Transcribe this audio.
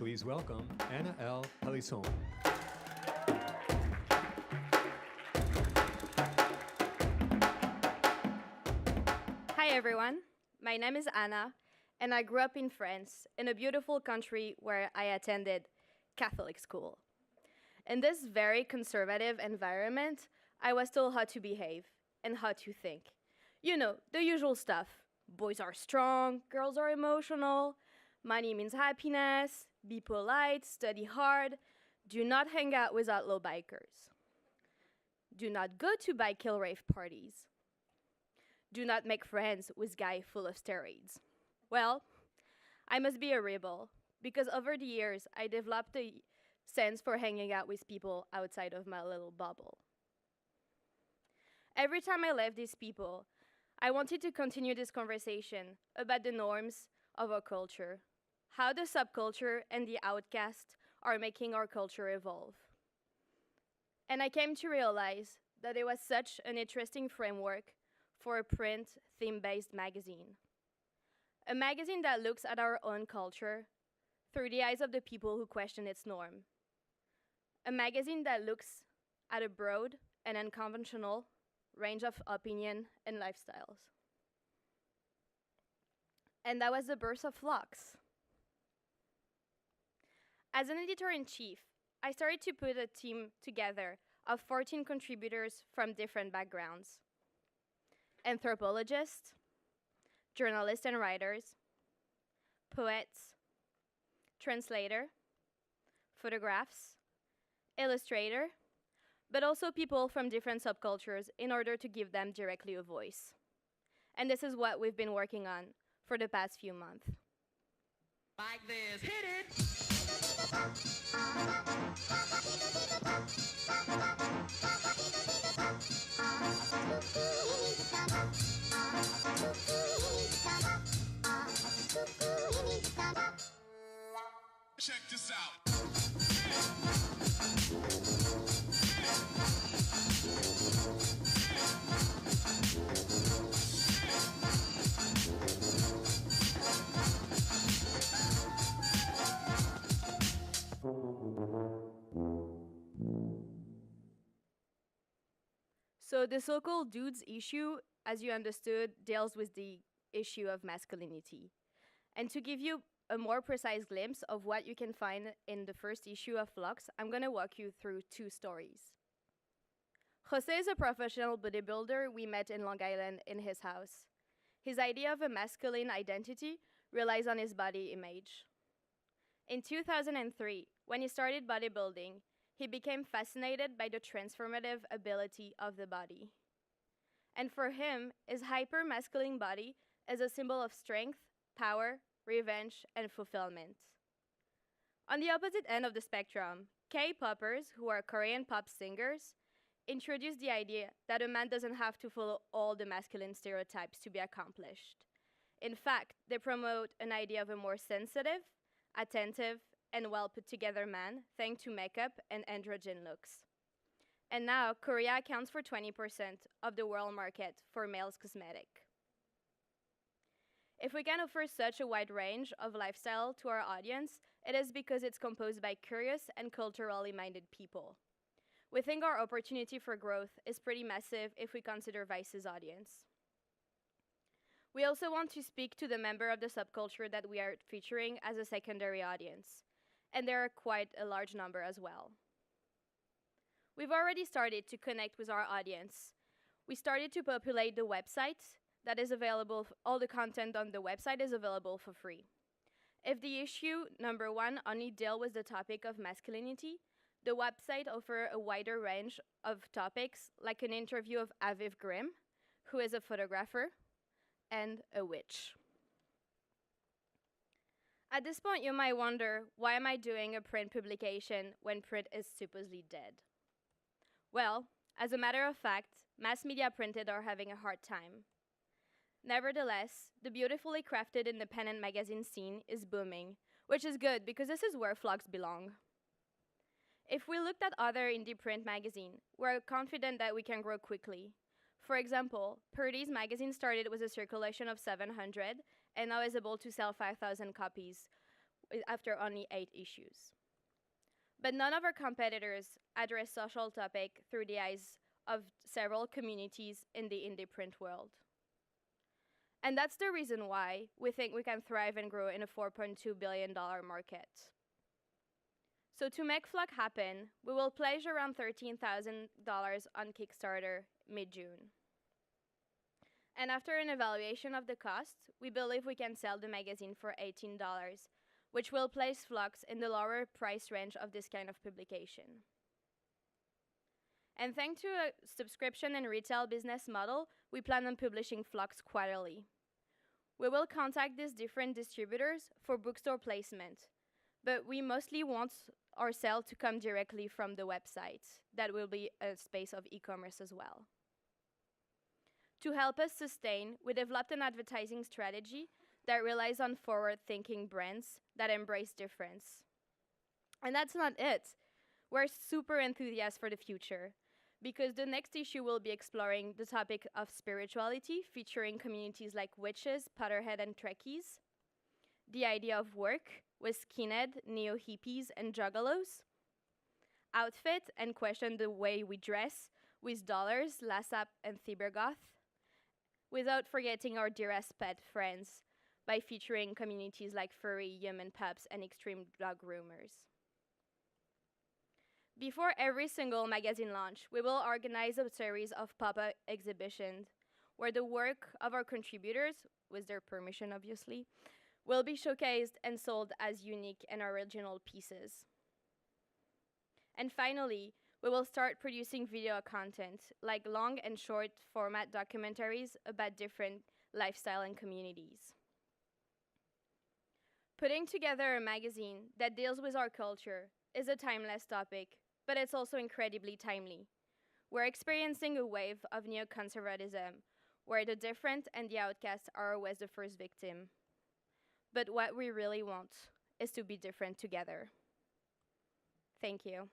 Please welcome Anaële Pelisson. Hi everyone, my name is Anna, and I grew up in France, in a beautiful country where I attended Catholic school. In this very conservative environment, I was told how to behave and how to think. You know, the usual stuff. Boys are strong, girls are emotional, money means happiness, be polite, study hard, do not hang out with outlaw bikers. Do not go to bike kill rave parties. Do not make friends with guys full of steroids. Well, I must be a rebel, because over the years I developed a sense for hanging out with people outside of my little bubble. Every time I left these people, I wanted to continue this conversation about the norms of our culture, how the subculture and the outcast are making our culture evolve. And I came to realize that it was such an interesting framework for a print theme-based magazine. A magazine that looks at our own culture through the eyes of the people who question its norm. A magazine that looks at a broad and unconventional range of opinion and lifestyles. And that was the birth of Flux. As an editor-in-chief, I started to put a team together of 14 contributors from different backgrounds. Anthropologists, journalists and writers, poets, translator, photographs, illustrator, but also people from different subcultures in order to give them directly a voice. And this is what we've been working on for the past few months. Like this, hit it! Check this out. So the so-called dudes issue, as you understood, deals with the issue of masculinity. And to give you a more precise glimpse of what you can find in the first issue of Flux, I'm going to walk you through two stories. Jose is a professional bodybuilder we met in Long Island in his house. His idea of a masculine identity relies on his body image. In 2003, when he started bodybuilding, he became fascinated by the transformative ability of the body. And for him, his hyper-masculine body is a symbol of strength, power, revenge, and fulfillment. On the opposite end of the spectrum, K-poppers, who are Korean pop singers, introduced the idea that a man doesn't have to follow all the masculine stereotypes to be accomplished. In fact, they promote an idea of a more sensitive, attentive, and well-put-together man thanks to makeup and androgen looks. And now, Korea accounts for 20% of the world market for males cosmetic. If we can offer such a wide range of lifestyle to our audience, it is because it's composed by curious and culturally minded people. We think our opportunity for growth is pretty massive if we consider Vice's audience. We also want to speak to the member of the subculture that we are featuring as a secondary audience, and there are quite a large number as well. We've already started to connect with our audience. We started to populate the website that is available, all the content on the website is available for free. If the issue number 1 only deals with the topic of masculinity, the website offers a wider range of topics, like an interview of Aviv Grimm, who is a photographer, and a witch. At this point, you might wonder, why am I doing a print publication when print is supposedly dead? Well, as a matter of fact, mass media printed are having a hard time. Nevertheless, the beautifully crafted independent magazine scene is booming, which is good because this is where Flux belong. If we looked at other indie print magazines, we're confident that we can grow quickly. For example, Purdy's magazine started with a circulation of 700 and now is able to sell 5,000 copies after only 8 issues. But none of our competitors address social topic through the eyes of several communities in the indie print world. And that's the reason why we think we can thrive and grow in a $4.2 billion market. So to make Flock happen, we will pledge around $13,000 on Kickstarter mid-June. And after an evaluation of the cost, we believe we can sell the magazine for $18, which will place Flux in the lower price range of this kind of publication. And thanks to a subscription and retail business model, we plan on publishing Flux quarterly. We will contact these different distributors for bookstore placement, but we mostly want our sale to come directly from the website. That will be a space of e-commerce as well. To help us sustain, we developed an advertising strategy that relies on forward-thinking brands that embrace difference. And that's not it. We're super enthusiastic for the future, because the next issue will be exploring the topic of spirituality, featuring communities like witches, Potterhead, and Trekkies, the idea of work with skinhead, neo-hippies, and juggalos, outfit, and question the way we dress with dollars, Lassap, and Thibergoth, without forgetting our dearest pet friends by featuring communities like furry, human pups, and extreme dog groomers. Before every single magazine launch, we will organize a series of pop-up exhibitions where the work of our contributors, with their permission obviously, will be showcased and sold as unique and original pieces. And finally, we will start producing video content, like long and short format documentaries about different lifestyle and communities. Putting together a magazine that deals with our culture is a timeless topic, but it's also incredibly timely. We're experiencing a wave of neoconservatism, where the different and the outcast are always the first victim. But what we really want is to be different together. Thank you.